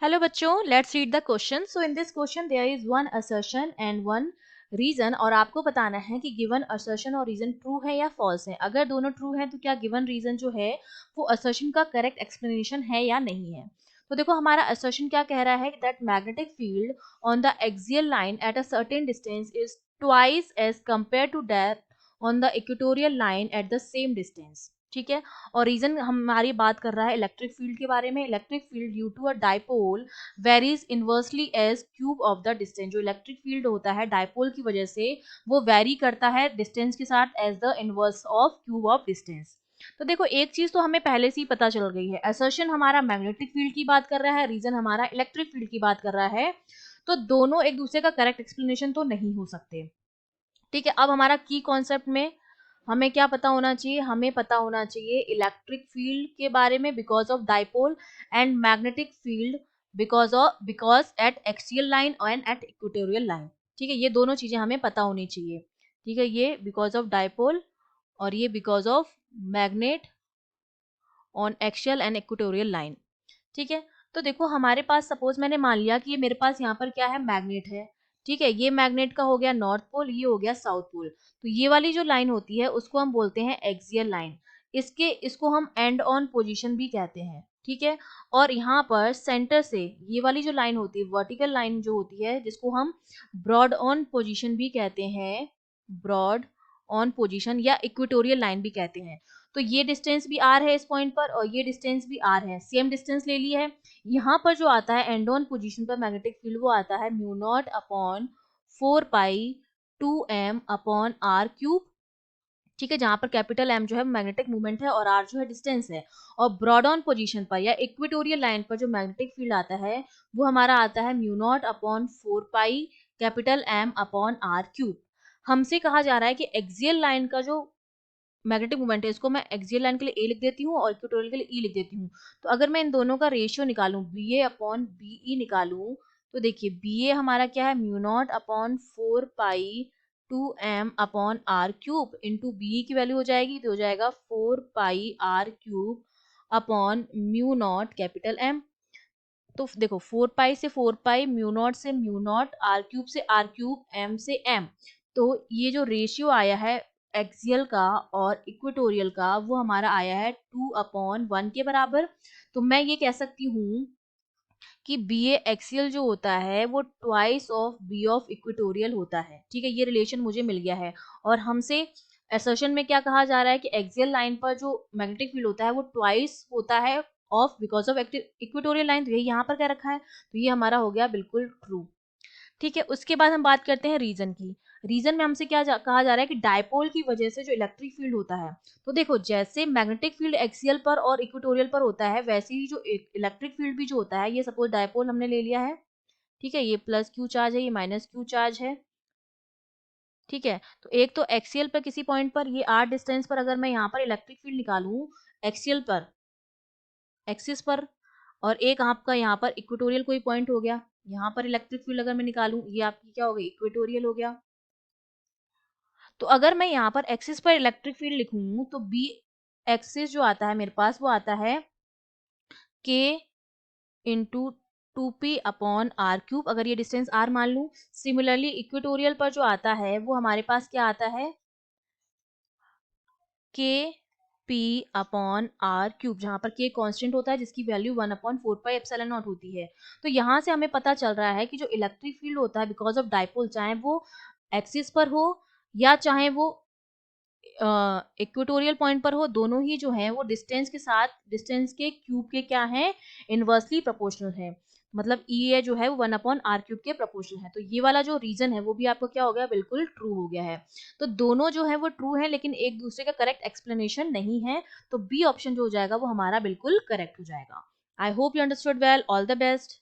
Hello बच्चों, let's read the question. So in this question there is one assertion and one reason और आपको बताना है कि given assertion और reason true है या false है. अगर दोनों true है तो क्या given reason जो है वो assertion का correct explanation है या नहीं है. तो देखो हमारा assertion क्या कह रहा है that magnetic field on the axial line at a certain distance is twice as compared to that on the equatorial line at the same distance. ठीक है. और रीजन हमारी बात कर रहा है इलेक्ट्रिक फील्ड के बारे में. Electric field due to a dipole varies inversely as cube of the distance. जो इलेक्ट्रिक फील्ड होता है डाइपोल की वजह से वो वेरी करता है डिस्टेंस के साथ as the inverse of cube of distance. तो देखो एक चीज तो हमें पहले से ही पता चल गई है, असर्शन हमारा मैग्नेटिक फील्ड की बात कर रहा है, रीजन हमारा इलेक्ट्रिक फील्ड की बात कर रहा है. तो दोनों एक दूसरे का करेक्ट एक्सप्लेनेशन तो नहीं हो सकते. ठीक है. अब हमारा की कॉन्सेप्ट में हमें क्या पता होना चाहिए, हमें पता होना चाहिए इलेक्ट्रिक फील्ड के बारे में because of dipole and magnetic field because at axial line and at equatorial line. ठीक है, ये दोनों चीजें हमें पता होनी चाहिए. ठीक है, ये बिकॉज ऑफ डाइपोल और ये because of magnet on axial and equatorial line. ठीक है. तो देखो हमारे पास सपोज मैंने मान लिया कि ये मेरे पास यहाँ पर क्या है, मैग्नेट है. ठीक है, ये मैग्नेट का हो गया नॉर्थ पोल, ये हो गया साउथ पोल. तो ये वाली जो लाइन होती है उसको हम बोलते हैं एक्सियल लाइन. इसको हम एंड ऑन पोजीशन भी कहते हैं. ठीक है. और यहाँ पर सेंटर से ये वाली जो लाइन होती है वर्टिकल लाइन जो होती है जिसको हम ब्रॉड ऑन पोजीशन भी कहते हैं, ब्रॉड ऑन पोजीशन या इक्वेटोरियल लाइन भी कहते हैं. तो ये डिस्टेंस भी आर है इस पॉइंट पर और ये डिस्टेंस भी आर है, सेम डिस्टेंस ले ली है. यहाँ पर जो आता है एंड ऑन पोजीशन पर मैग्नेटिक फील्ड वो आता है mu naught upon 4 pi 2m upon R cube. ठीक है, जहां पर कैपिटल एम जो है मैग्नेटिक मूवमेंट है और आर जो है डिस्टेंस है. और ब्रॉड ऑन पोजीशन पर या इक्वेटोरियल लाइन पर जो मैग्नेटिक फील्ड आता है वो हमारा आता है mu naught upon 4 pi capital M upon R cube. हमसे कहा जा रहा है कि एक्सियल लाइन का जो मैग्नेटिक मोमेंट है इसको मैं एक्सियल लाइन के लिए ए लिख देती हूँ और इक्वेटोरियल के लिए ई लिख देती हूँ. तो अगर मैं इन दोनों का रेशियो निकालूं B A upon B E निकालूं तो देखिए बी ए हमारा क्या है mu naught upon 4 pi 2m upon R cube into B की वैल्यू हो जाएगी तो हो जाएगा 4 pi r cube upon mu naught capital M. तो देखो 4 पाई से 4 पाई, म्यू नॉट से म्यू नॉट, आर क्यूब से आर क्यूब, एम से एम. तो ये जो रेशियो आया है एक्सियल का और इक्वेटोरियल का वो हमारा आया है 2/1 के बराबर. तो मैं ये कह सकती हूँ कि बी ए एक्सियल जो होता है वो twice of B of equatorial होता है. ठीक है, ये रिलेशन मुझे मिल गया है. और हमसे असर्शन में क्या कहा जा रहा है कि एक्सियल लाइन पर जो मैग्नेटिक फील्ड होता है वो ट्वाइस होता है of because of equatorial line. तो यही यहाँ पर क्या रखा है, तो ये हमारा हो गया बिल्कुल ट्रू. ठीक है, उसके बाद हम बात करते हैं रीजन की. रीजन में हमसे क्या कहा जा रहा है कि डायपोल की वजह से जो इलेक्ट्रिक फील्ड होता है, तो देखो जैसे मैग्नेटिक फील्ड एक्सियल पर और इक्वेटोरियल पर होता है वैसे ही जो इलेक्ट्रिक फील्ड भी जो होता है, ये सपोज डायपोल हमने ले लिया है. ठीक है, ये प्लस क्यू चार्ज है, ये माइनस क्यू चार्ज है. ठीक है, तो एक तो एक्सियल पर किसी पॉइंट पर ये आर डिस्टेंस पर अगर मैं यहाँ पर इलेक्ट्रिक फील्ड निकालूं एक्सियल पर, एक्सिस पर, और एक आपका यहाँ पर इक्वेटोरियल कोई पॉइंट हो गया, यहाँ पर इलेक्ट्रिक फील्ड अगर मैं निकालूं ये आपकी क्या हो गई, इक्वेटोरियल हो गया. तो अगर मैं यहाँ पर एक्सिस पर इलेक्ट्रिक फील्ड लिखूं तो बी एक्सिस जो आता है मेरे पास वो आता है के इंटू 2p/r क्यूब. अगर ये डिस्टेंस r मान लूं. सिमिलरली इक्वेटोरियल पर जो आता है वो हमारे पास क्या आता है के p/r क्यूब, जहां पर k कांस्टेंट होता है जिसकी वैल्यू 1/4πε0 होती है. तो यहाँ से हमें पता चल रहा है कि जो इलेक्ट्रिक फील्ड होता है बिकॉज ऑफ डाइपोल, चाहे वो एक्सिस पर हो या चाहे वो इक्वेटोरियल पॉइंट पर हो, दोनों ही जो है वो डिस्टेंस के साथ डिस्टेंस के क्यूब के क्या है, इनवर्सली प्रोपोर्शनल है. मतलब ई जो है वो 1/r क्यूब के प्रोपोर्शनल है. तो ये वाला जो रीजन है वो भी आपको क्या हो गया, बिल्कुल ट्रू हो गया है. तो दोनों जो है वो ट्रू है लेकिन एक दूसरे का करेक्ट एक्सप्लेनेशन नहीं है. तो बी ऑप्शन जो हो जाएगा वो हमारा बिल्कुल करेक्ट हो जाएगा. I hope you understood well. All the best.